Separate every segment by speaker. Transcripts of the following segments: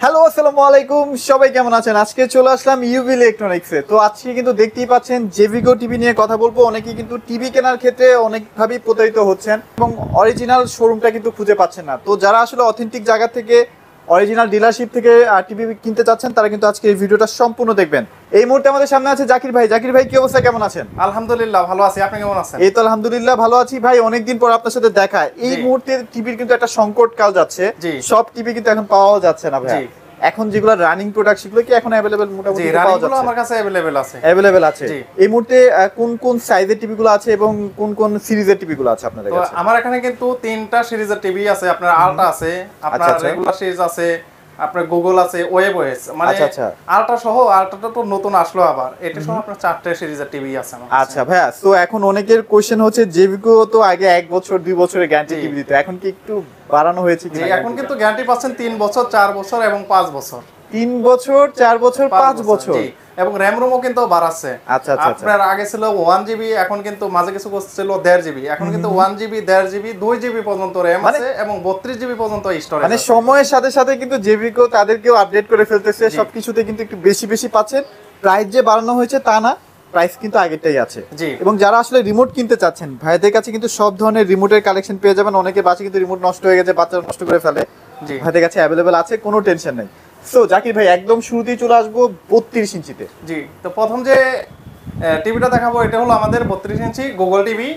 Speaker 1: Hello আসসালামু আলাইকুম, সবাই কেমন আছেন? আজকে চলে আসলাম ইউভি ইলেকট্রনিক্সে। তো আজকে কিন্তু দেখতেই পাচ্ছেন জেভিগো টিভি নিয়ে কথা বলবো। অনেকেই কিন্তু টিভি কেনার ক্ষেত্রে অনেকভাবেই প্রতারিত হচ্ছেন এবং অরিজিনাল শোরুমটা কিন্তু খুঁজে পাচ্ছেন না। তো যারা আসলে অথেন্টিক জায়গা থেকে অরিজিনাল ডিলারশিপ থেকে টিভি কিনতে চাচ্ছেন তারা কিন্তু আজকে এই ভিডিওটা সম্পূর্ণ দেখবেন। এই মুহূর্তে আমাদের সামনে আছে জাকির ভাই। জাকির ভাই, কি অবস্থা, কেমন আছেন?
Speaker 2: আলহামদুলিল্লাহ ভালো আছি, আপনি কেমন আছেন?
Speaker 1: এই তো আলহামদুলিল্লাহ ভালো আছি ভাই। অনেকদিন পর আপনার সাথে দেখা। এই মুহূর্তে টিভির কিন্তু একটা সংকট কাল যাচ্ছে, সব টিভি কিন্তু এখন পাওয়া যাচ্ছে না ভাই। এখন যেগুলো রানিং প্রোডাক্ট সেগুলো কি এখন अवेलेबल মোটামুটি পাওয়া যাচ্ছে?
Speaker 2: আমার কাছে
Speaker 1: अवेलेबल আছে। এই মুহূর্তে কোন কোন সাইজের টিভি গুলো আছে এবং কোন কোন সিরিজের টিভি গুলো আছে আপনাদের কাছে?
Speaker 2: তো আমার এখানে কিন্তু তিনটা সিরিজের টিভি আছে। আপনার আলট্রা আছে, আপনার রেগুলার সিরিজ আছে, আপনার গুগল আছে, ওয়েব ওএস, মানে আলট্রা সহ। আলট্রাটা তো নতুন আসলো আবার, এটা সহ আপনার চারটে সিরিজের টিভি আছে আমার কাছে।
Speaker 1: আচ্ছা ভাইয়া, তো এখন অনেকের কোশ্চেন হচ্ছে জেভিগো তো আগে 1 বছর 2 বছরের গ্যারান্টি টিভি দিত, এখন কি একটু বাড়ানো হয়েছে কি?
Speaker 2: এখন কিন্তু গ্যারান্টি পাচ্ছেন 3 বছর, 4 বছর এবং 5 বছর।
Speaker 1: 3 বছর, 4 বছর, 5 বছর,
Speaker 2: এবং র‍্যাম রোমও কিন্তু বাড়াচ্ছে।
Speaker 1: আচ্ছা আচ্ছা,
Speaker 2: আপনার আগে ছিল 1 জিবি, এখন কিন্তু মাঝে কিছু ছিল 1.5 জিবি, এখন কিন্তু 1 জিবি, 1.5 জিবি, 2 জিবি পর্যন্ত র‍্যাম আছে এবং 32 জিবি পর্যন্ত স্টোরেজ।
Speaker 1: মানে সময়ের সাথে সাথে কিন্তু জেভিগো তাদেরকেও আপডেট করে ফেলতেছে, সবকিছুতে কিন্তু একটু বেশি বেশি পাচ্ছেন। প্রাইস যে বাড়ানো হয়েছে তা না, প্রাইস কিন্তু আগেরটাই আছে। এবং যারা আসলে রিমোট কিনতে চাচ্ছেন, ভাইদের কাছে কিন্তু সব ধরনের রিমোটের কালেকশন পেয়ে যাবেন। অনেকে বাসে কিন্তু রিমোট নষ্ট হয়ে গেছে, বাচ্চারা নষ্ট করে ফেলে, ভাইদের কাছে अवेलेबल আছে, কোনো টেনশন নাই। সো জাকির ভাই, একদম শুরুতেই চলে আসবো 32 ইঞ্চিতে।
Speaker 2: জি, তো প্রথম যে টিভিটা দেখাবো এটা হলো আমাদের 32 ইঞ্চি গুগল টিভি।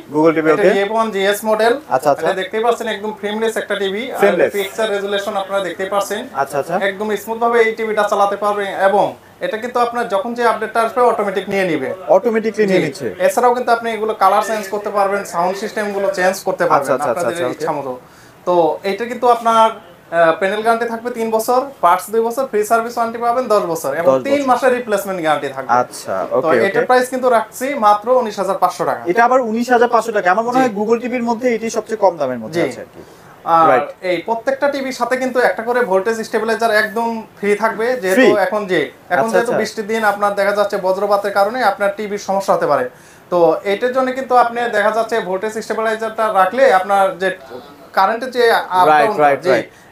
Speaker 1: ওকে,
Speaker 2: F1 GS মডেল।
Speaker 1: আচ্ছা আচ্ছা,
Speaker 2: এটা দেখতেই পাচ্ছেন একদম ফ্রেমলেস একটা টিভি, আর পিক্সেল রেজোলিউশন আপনারা দেখতেই পাচ্ছেন।
Speaker 1: আচ্ছা আচ্ছা,
Speaker 2: একদম স্মুথ ভাবে এই টিভিটা চালাতে পারবেন এবং এটা কিন্তু আপনার যখন যে আপডেটটা আসবে অটোমেটিক নিয়ে নেবে,
Speaker 1: অটোমেটিকলি নিয়ে নিচ্ছে।
Speaker 2: এছাড়াও কিন্তু আপনি এগুলো কালার চেঞ্জ করতে পারবেন, সাউন্ড সিস্টেম গুলো চেঞ্জ করতে পারবেন আপনাদের ইচ্ছামতো। তো এটা কিন্তু আপনার প্যানেল গ্যারান্টি থাকবে 3 বছর, পার্টস 2 বছর, ফ্রি সার্ভিস ওয়ারেন্টি পাবেন 10 বছর এবং 3 মাসের রিপ্লেসমেন্ট গ্যারান্টি থাকবে।
Speaker 1: আচ্ছা,
Speaker 2: ওকে, তো এটার প্রাইস কিন্তু রাখছি মাত্র 19500 টাকা।
Speaker 1: এটা আবার 19500 টাকা। আমার মনে হয় গুগল টিভির মধ্যে এটাই সবচেয়ে কম দামের মধ্যে আছে আর কি।
Speaker 2: আর এই প্রত্যেকটা টিভির সাথে কিন্তু একটা করে ভোল্টেজ স্টেবিলাইজার একদম ফ্রি থাকবে, যেহেতু এখন যেহেতু বৃষ্টির দিন আপনার দেখা যাচ্ছে বজ্রপাতের কারণে আপনার টিভির সমস্যা হতে পারে। তো এটার জন্য কিন্তু আপনি দেখা যাচ্ছে ভোল্টেজ স্টেবিলাইজারটা রাখলে আপনার যে কারেন্টের যে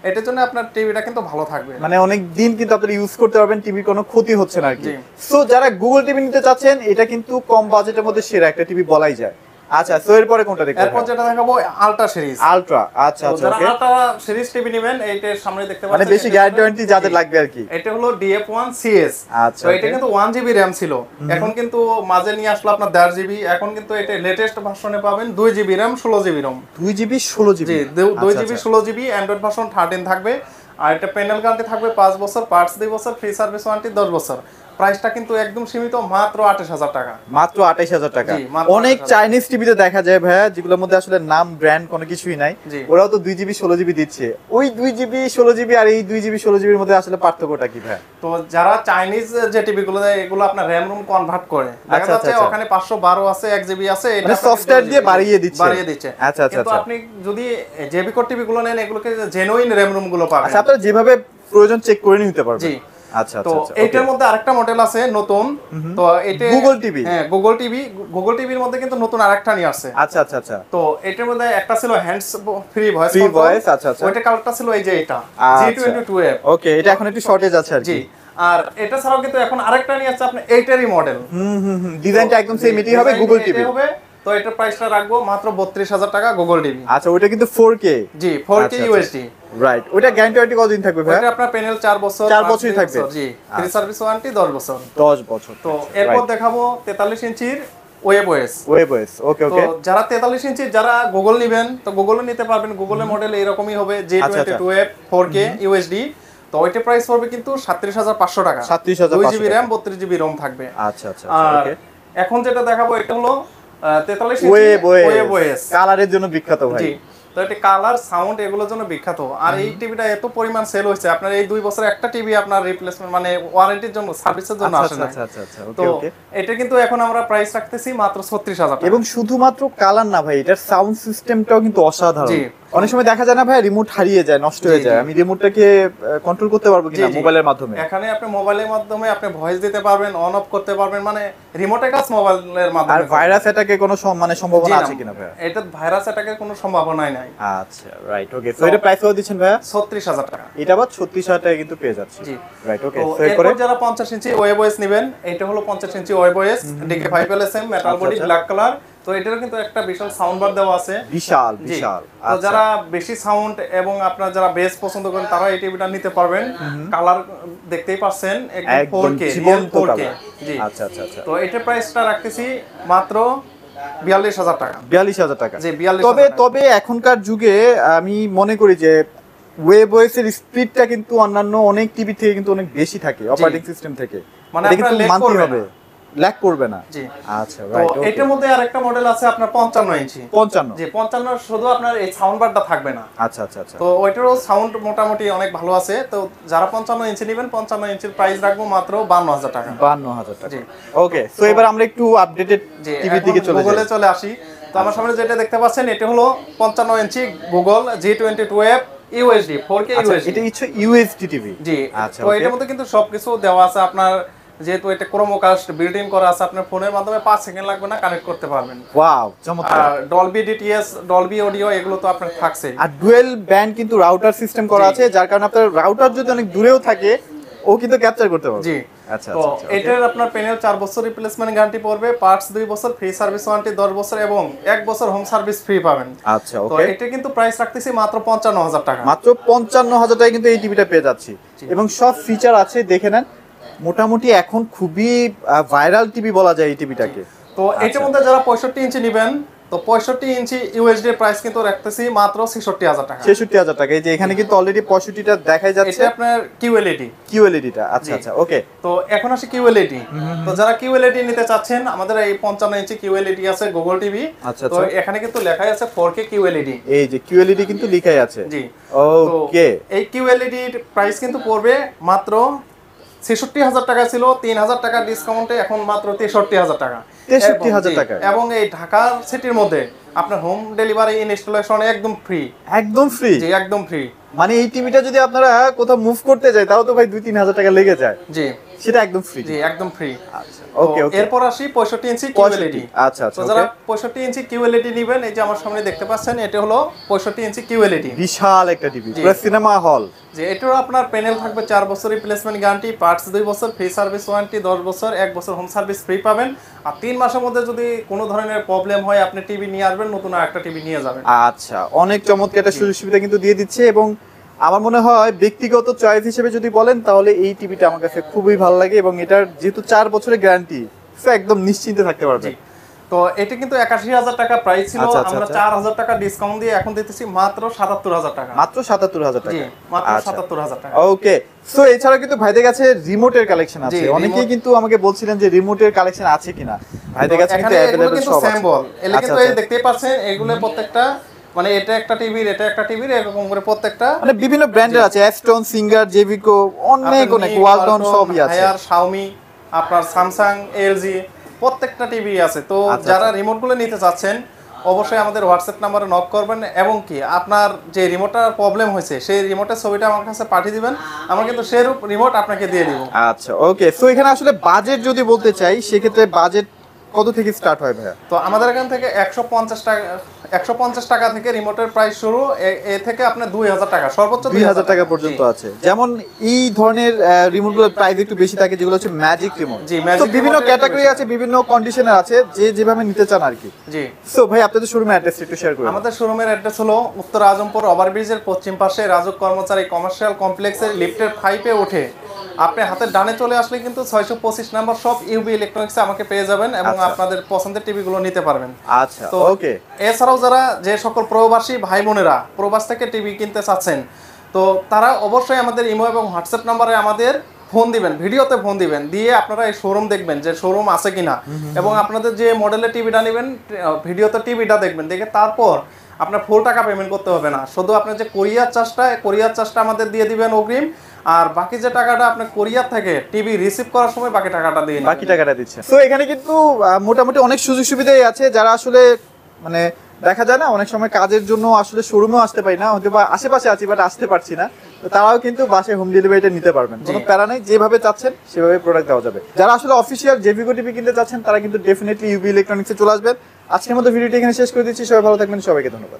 Speaker 2: এটার জন্য আপনার টিভিটা কিন্তু ভালো থাকবে,
Speaker 1: মানে অনেক দিন কিন্তু আপনি ইউজ করতে পারবেন, টিভির কোনো ক্ষতি হচ্ছে না আর কি। সো যারা গুগল টিভি নিতে চাচ্ছেন, এটা কিন্তু কম বাজেটের মধ্যে সেরা একটা টিভি বলাই যায়। আচ্ছা, সো এরপরে কোনটা দেখব?
Speaker 2: এরপর যেটা দেখাবো আলট্রা সিরিজ।
Speaker 1: আলট্রা, আচ্ছা আচ্ছা, ওকে।
Speaker 2: যারা আলট্রা সিরিজ টিভি নেবেন, এইটার সামনে দেখতে পাচ্ছেন,
Speaker 1: মানে বেশি গ্যারান্টি যাদের লাগবে আর কি।
Speaker 2: এটা হলো DF1 CS।
Speaker 1: আচ্ছা,
Speaker 2: তো এটা কিন্তু 1 জিবি র‍্যাম ছিল, এখন কিন্তু মাঝে নিয়ে আসলো আপনার 1.5 জিবি। এখন কিন্তু এটা লেটেস্ট ভার্সনে পাবেন 2 GB RAM, 16 GB ROM.
Speaker 1: 2 GB 16 GB,
Speaker 2: জি, 2 জিবি 16 জিবি, অ্যান্ড্রয়েড ভার্সন 13 থাকবে। আর এটা প্যানেল গ্যারান্টি থাকবে 5 বছর, পার্টস 2 বছর, ফ্রি সার্ভিস ওয়ারেন্টি 10 বছর। প্রাইসটা কিন্তু একদম সীমিত, মাত্র 28000 টাকা।
Speaker 1: মাত্র 28000 টাকা। অনেক চাইনিজ টিভিতে দেখা যায় ভাইয়া, যেগুলোর মধ্যে আসলে নাম ব্র্যান্ড কোনো কিছুই নাই, ওরাও তো 2 জিবি 16 জিবি দিচ্ছে। ওই 2 জিবি 16 জিবি আর এই 2 জিবি 16 জিবির মধ্যে আসলে পার্থক্যটা কি ভাই?
Speaker 2: তো যারা চাইনিজ যে টিভিগুলো দেয়, এগুলো আপনার র‍্যাম রুম কনভার্ট করে, দেখা যাচ্ছে ওখানে 512 আছে, 1 জিবি আছে, এটা
Speaker 1: সফটওয়্যার দিয়ে বাড়িয়ে দিচ্ছে।
Speaker 2: আচ্ছা আচ্ছা, কিন্তু আপনি যদি জেভিকো টিভিগুলো নেন, এগুলোকে জেনুইন র‍্যাম রুম গুলো পাবেন।
Speaker 1: আচ্ছা, আপনারা যেভাবে প্রয়োজন চেক করে নিতে পারবেন। জি, আচ্ছা
Speaker 2: তো
Speaker 1: আচ্ছা।
Speaker 2: এটার মধ্যে আরেকটা মডেল আছে নতুন। তো এটা
Speaker 1: গুগল টিভি।
Speaker 2: হ্যাঁ, গুগল টিভির মধ্যে কিন্তু নতুন আরেকটা নিয়ে আসছে।
Speaker 1: আচ্ছা আচ্ছা আচ্ছা।
Speaker 2: তো এটার মধ্যে একটা ছিল হ্যান্ডস ফ্রি ভয়েস। আচ্ছা আচ্ছা, ওইটা কালারটা ছিল এই যে এটা G22F।
Speaker 1: ওকে, এটা এখন একটু শর্টেজ আছে আর কি।
Speaker 2: আর এটা ছাড়াও কিন্তু এখন আরেকটা নিয়ে আসছে আপনি এইটারই মডেল।
Speaker 1: ডিজাইনটা একদম সেম এটাই হবে, গুগল টিভি
Speaker 2: হবে। তো এটার প্রাইসটা রাখবো মাত্র 32000 টাকা, গুগল টিভি।
Speaker 1: আচ্ছা, ওটা কিন্তু 4K।
Speaker 2: জি, 4K UHD।
Speaker 1: রাইট, ওটা গ্যারান্টি কতদিন থাকবে ভাই?
Speaker 2: এটা আপনার প্যানেল 4 বছর,
Speaker 1: 4 বছরই থাকবে।
Speaker 2: জি, ফ্রি সার্ভিস ওয়ারেন্টি 10 বছর।
Speaker 1: 10 বছর।
Speaker 2: তো এরপর দেখাবো 43 ইঞ্চির ওয়েব ওএস।
Speaker 1: ওকে ওকে।
Speaker 2: তো যারা 43 ইঞ্চির যারা গুগল নেবেন, তো গুগলও নিতে পারবেন। গুগলের মডেল এরকমই হবে, G22F 4K UHD। তো ওইটা প্রাইস পড়বে কিন্তু 37500 টাকা। 2 জিবি র‍্যাম, 32 জিবি রম থাকবে।
Speaker 1: আচ্ছা আচ্ছা,
Speaker 2: ওকে। এখন যেটা দেখাবো এটা হলো 43 ইঞ্চি ওয়েব ওএস,
Speaker 1: কালারের জন্য বিখ্যাত ভাই।
Speaker 2: জি, তো এটা কালার, সাউন্ড এগুলোর জন্য বিখ্যাত। আর এই টিভিটা এত পরিমাণ সেল হয়েছে, আপনার এই 2 বছর একটা টিভি আপনার রিপ্লেসমেন্ট মানে ওয়ারেন্টির জন্য, সার্ভিসের জন্য আসে না।
Speaker 1: আচ্ছা আচ্ছা আচ্ছা,
Speaker 2: ওকে ওকে। এটা কিন্তু এখন আমরা প্রাইস রাখতেছি মাত্র 36000 টাকা।
Speaker 1: এবং শুধুমাত্র কালার না ভাই, এটার সাউন্ড সিস্টেমটাও কিন্তু অসাধারণ।
Speaker 2: জি,
Speaker 1: অনেক সময় দেখা যায় না ভাই, রিমোট হারিয়ে যায়, নষ্ট হয়ে যায়, আমি রিমোটটাকে কন্ট্রোল করতে পারবো কিনা মোবাইলের মাধ্যমে?
Speaker 2: এখানে আপনি মোবাইলের মাধ্যমে আপনি ভয়েস দিতে পারবেন, অন অফ করতে পারবেন, মানে রিমোটের কাজ মোবাইলের মাধ্যমে।
Speaker 1: আর ভাইরাস অ্যাটাকের কোনো মানে সম্ভাবনা আছে কিনা ভাই?
Speaker 2: এটা ভাইরাস অ্যাটাকের কোনো সম্ভাবনাই নাই।
Speaker 1: আচ্ছা, রাইট, ওকে। সো এটা প্রাইস কত দিচ্ছেন ভাই?
Speaker 2: 36000 টাকা।
Speaker 1: এটা আবার 36000 টাকা কিন্তু পেয়ে যাচ্ছে।
Speaker 2: জি,
Speaker 1: রাইট, ওকে।
Speaker 2: তো এরপর যারা 50 ইঞ্চি ওয়েব ওএস নেবেন, এটা হলো 50 inch web OS DK 5 LSM metal body black colour. তো এটারও কিন্তু একটা বিশাল সাউন্ড বার দেওয়া আছে,
Speaker 1: বিশাল।
Speaker 2: তো যারা বেশি সাউন্ড এবং আপনারা যারা বেস পছন্দ করেন তারা এই টিভিটা নিতে পারবেন। কালার দেখতেই পাচ্ছেন একদম 4K রিয়েল 4K। জি, আচ্ছা। তো এটার প্রাইসটা রাখতেছি মাত্র 42000 টাকা।
Speaker 1: 42000 টাকা।
Speaker 2: জি, 42000 টাকা।
Speaker 1: তবে এখনকার যুগে আমি মনে করি যে ওয়েব ওএস এর স্পিডটা কিন্তু অন্যান্য অনেক টিভি থেকে কিন্তু অনেক বেশি থাকে, অপারেটিং সিস্টেম থেকে।
Speaker 2: মানে
Speaker 1: এটা কিন্তু
Speaker 2: আপনারা
Speaker 1: মানতে হবে, ল্যাগ করবে না।
Speaker 2: জি,
Speaker 1: আচ্ছা,
Speaker 2: তো
Speaker 1: রাইট, ওকে।
Speaker 2: এটার মধ্যে আরেকটা মডেল আছে আপনার 55 ইঞ্চি।
Speaker 1: 55?
Speaker 2: জি, 55 শুধু আপনার এই সাউন্ড বারটা থাকবে না।
Speaker 1: আচ্ছা।
Speaker 2: তো ওইটারও সাউন্ড মোটামুটি অনেক ভালো আছে। তো যারা 55 ইঞ্চি নেবেন, 55 ইঞ্চির প্রাইস রাখবো মাত্র 52000 টাকা।
Speaker 1: 52000 টাকা।
Speaker 2: জি,
Speaker 1: ওকে। সো এবার আমরা একটু আপডেটেড টিভির দিকে চলে যাই।
Speaker 2: গুগলে চলে আসি। তো আমার সামনে যেটা দেখতে পাচ্ছেন এটা হলো 55 ইঞ্চি Google G22F UHD 4K UHD।
Speaker 1: এটা হচ্ছে ইউএসডি টিভি।
Speaker 2: জি,
Speaker 1: আচ্ছা।
Speaker 2: তো এটার মধ্যে কিন্তু সবকিছু দেওয়া আছে আপনার, যেহেতু এটা ক্রোমোকাস্ট বিল্ট ইন করা আছে, আপনার ফোনের মাধ্যমে 5 সেকেন্ড লাগবে না, কানেক্ট করতে পারবেন।
Speaker 1: ওয়াও, চমৎকার।
Speaker 2: আর ডলবি ডিটিএস, ডলবি অডিও এগুলো তো আপনার থাকছে।
Speaker 1: আর ডুয়েল ব্যান্ড কিন্তু রাউটার সিস্টেম করা আছে, যার কারণে আপনার রাউটার যদি অনেক দূরেও থাকে ও কিন্তু ক্যাপচার করতে পারবে।
Speaker 2: জি,
Speaker 1: আচ্ছা।
Speaker 2: তো এটার আপনার প্যানেল 4 বছর রিপ্লেসমেন্ট গ্যারান্টি পড়বে, পার্টস 2 বছর, ফ্রি সার্ভিস ওয়ারেন্টি 10 বছর এবং 1 বছর হোম সার্ভিস ফ্রি পাবেন।
Speaker 1: আচ্ছা,
Speaker 2: তো
Speaker 1: ওকে।
Speaker 2: এটা কিন্তু প্রাইস রাখতেছি মাত্র 55000 টাকা।
Speaker 1: মাত্র 55000 টাকায় কিন্তু এই টিভিটা পেয়ে যাচ্ছি, এবং সব ফিচার আছে দেখে নেন। মোটামুটি এখন খুবই ভাইরাল টিভি বলা যায় এই টিভিটাকে।
Speaker 2: তো এটার মধ্যে যারা 65 ইঞ্চি নেবেন, তো 65 ইঞ্চি ইউএসডি প্রাইস কিন্তু রাখতেছি মাত্র 66000 টাকা।
Speaker 1: 66000 টাকা। এই যে এখানে কিন্তু অলরেডি 65টা দেখাই যাচ্ছে।
Speaker 2: এটা আপনার কিউএলইডি।
Speaker 1: কিউএলইডিটা, আচ্ছা, ওকে।
Speaker 2: তো এখন আসি কিউএলইডি। তো যারা কিউএলইডি নিতে চাচ্ছেন, আমাদের এই 55 ইঞ্চি কিউএলইডি আছে গুগল টিভি।
Speaker 1: আচ্ছা।
Speaker 2: তো এখানে কিন্তু লেখাই আছে 4K কিউএলইডি।
Speaker 1: এই যে কিউএলইডি কিন্তু লেখাই আছে।
Speaker 2: জি,
Speaker 1: ওকে।
Speaker 2: এই কিউএলইডির প্রাইস কিন্তু পড়বে মাত্র 66000 টাকা ছিল, 3000 টাকা ডিসকাউন্টে এখন মাত্র 63000 টাকা।
Speaker 1: 63000 টাকা।
Speaker 2: এবং এই ঢাকা সিটির মধ্যে আপনার হোম ডেলিভারি ইনস্টলেশন একদম ফ্রি।
Speaker 1: একদম ফ্রি?
Speaker 2: জি, একদম ফ্রি।
Speaker 1: মানে এই টিভিটা যদি আপনারা কোথাও মুভ করতে যায় তাও তো ভাই 2-3000 টাকা লেগে যায়।
Speaker 2: জি,
Speaker 1: সেটা একদম ফ্রি?
Speaker 2: জি, একদম ফ্রি।
Speaker 1: আচ্ছা, ওকে।
Speaker 2: এরপর আসি 65 ইঞ্চি কিউএলইডি।
Speaker 1: আচ্ছা।
Speaker 2: তো যারা 65 ইঞ্চি কিউএলইডি নেবেন, এই যে আমার সামনে দেখতে পাচ্ছেন এটা হলো 65 ইঞ্চি কিউএলইডি।
Speaker 1: বিশাল একটা টিভি, পুরো সিনেমা হল।
Speaker 2: যে এটারও আপনার প্যানেল থাকবে 4 বছর রিপ্লেসমেন্ট গ্যারান্টি, পার্টস 2 বছর, ফ্রি সার্ভিস ওয়ারেন্টি 10 বছর, 1 বছর হোম সার্ভিস ফ্রি পাবেন। আর 3 মাসের মধ্যে যদি কোনো ধরনের প্রবলেম হয় আপনি টিভি নিয়ে আসবেন, নতুন আরেকটা টিভি নিয়ে যাবেন।
Speaker 1: আচ্ছা, অনেক চমৎকার একটা সুযোগ সুবিধা কিন্তু দিয়ে দিচ্ছে, এবং আমার মনে হয় ব্যক্তিগত চয়েস হিসেবে যদি বলেন তাহলে এই টিভিটা আমার কাছে খুবই ভালো লাগে, এবং এটার যেহেতু 4 বছরের গ্যারান্টি, সো একদম নিশ্চিন্তে থাকতে পারবে।
Speaker 2: তো এটা কিন্তু 81000 টাকা প্রাইস ছিল, আমরা 4000 টাকা ডিসকাউন্ট দিয়ে এখন দিতেছি মাত্র 77000 টাকা।
Speaker 1: মাত্র 77000 টাকা?
Speaker 2: জি, মাত্র 77000 টাকা।
Speaker 1: ওকে। সো এছাড়া কিন্তু ভাইদের কাছে রিমোটের কালেকশন আছে। অনেকেই কিন্তু আমাকে বলছিলেন যে রিমোটের কালেকশন আছে কিনা। ভাইদের কাছে কিন্তু अवेलेबल সব আছে।
Speaker 2: স্যাম্পল এগুলো কিন্তু এই দেখতেই পাচ্ছেন, এগুলো প্রত্যেকটা মানে এটা একটা টিভির, এটা একটা টিভির, এরকম করে প্রত্যেকটা
Speaker 1: মানে বিভিন্ন ব্র্যান্ডের আছে, অ্যাস্টন, সিঙ্গার, জেভিকো, অনেক ওয়ালটন সবই আছে।
Speaker 2: হায়ার, শাওমি, আপনার স্যামসাং, এলজি প্রত্যেকটা টিভি আছে। তো যারা রিমোটগুলো নিতে চাচ্ছেন অবশ্যই আমাদের হোয়াটসঅ্যাপ নম্বরে নক করবেন, এবং কি আপনার যে রিমোটটার প্রবলেম হয়েছে সেই রিমোটের ছবিটা আমার কাছে পাঠিয়ে দিবেন, আমরা কিন্তু সেই রিমোট আপনাকে দিয়ে দিব।
Speaker 1: আচ্ছা, ওকে। সো এখানে আসলে বাজেট যদি বলতে চাই সেক্ষেত্রে বাজেট কত থেকে স্টার্ট হয় ভাইয়া?
Speaker 2: তো আমাদের এখান থেকে 150 টাকা থেকে রিমোটের প্রাইস শুরু, এ থেকে আপনার 2000 টাকা, সর্বোচ্চ
Speaker 1: 2000 টাকা পর্যন্ত আছে। যেমন এই ধরনের রিমোটগুলোর প্রাইস একটু বেশি থাকে, যেগুলো হচ্ছে ম্যাজিক রিমোট।
Speaker 2: জি,
Speaker 1: তো বিভিন্ন ক্যাটাগরি আছে, বিভিন্ন কন্ডিশনের আছে, যে যেভাবে নিতে চান আর কি।
Speaker 2: জি।
Speaker 1: সো ভাই আপনাদের শোরুমের অ্যাড্রেস একটু শেয়ার করুন।
Speaker 2: আমাদের শোরুমের অ্যাড্রেস হলো উত্তর আজমপুর ওভারব্রিজের পশ্চিম পাশে রাজুক কর্মচারী কমার্শিয়াল কমপ্লেক্সের লিফটের 5-এ উঠে আপনি হাতের ডানে চলে আসলে কিন্তু 625 নাম্বার শপ ইউবি ইলেকট্রনিক্সে আমাকে পেয়ে যাবেন, এবং আপনাদের পছন্দের টিভিগুলো নিতে পারবেন।
Speaker 1: আচ্ছা,
Speaker 2: তো
Speaker 1: ওকে।
Speaker 2: এছাড়াও যারা যে সকল প্রবাসী ভাই বোনেরা প্রবাস থেকে টিভি কিনতে চাচ্ছেন, তো তারা অবশ্যই আমাদের ইমো এবং হোয়াটসঅ্যাপ নাম্বারে আমাদের ফোন দিবেন, ভিডিওতে ফোন দিবেন, দিয়ে আপনারা এই শোরুম দেখবেন যে শোরুম আছে কিনা, এবং আপনাদের যে মডেলের টিভিটা নেবেন ভিডিওতে টিভিটা দেখবেন, দেখে তারপর আপনার ফুল টাকা পেমেন্ট করতে হবে না, শুধু আপনার যে কোরিয়ার চার্জটা আমাদের দিয়ে দিবেন অগ্রিম, আর বাকি যে টাকাটা আপনি কোরিয়ার থেকে টিভি রিসিভ করার সময় বাকি টাকাটা দিয়ে
Speaker 1: বাকি টাকাটা দিচ্ছেন। তো এখানে কিন্তু মোটামুটি অনেক সুযোগ সুবিধাই আছে, যারা আসলে মানে দেখা যায় না অনেক সময় কাজের জন্য আসলে শোরুমেও আসতে পারি না, হয়তো বা আশেপাশে আছি বাট আসতে পারছি না, তো তারাও কিন্তু বাসায় হোম ডেলিভারিটা নিতে পারবেন, কোনো প্যারা নাই, যেভাবে চাচ্ছেন সেভাবে প্রোডাক্ট দেওয়া যাবে। যারা আসলে অফিসিয়াল জেভিগো টিভি কিনতে চাচ্ছেন তারা কিন্তু ডেফিনেটলি ইউবি ইলেকট্রনিক্সে চলে আসবেন। আজকের মতো ভিডিওটি এখানে শেষ করে দিচ্ছি, সবাই ভালো থাকবেন, সবাইকে ধন্যবাদ।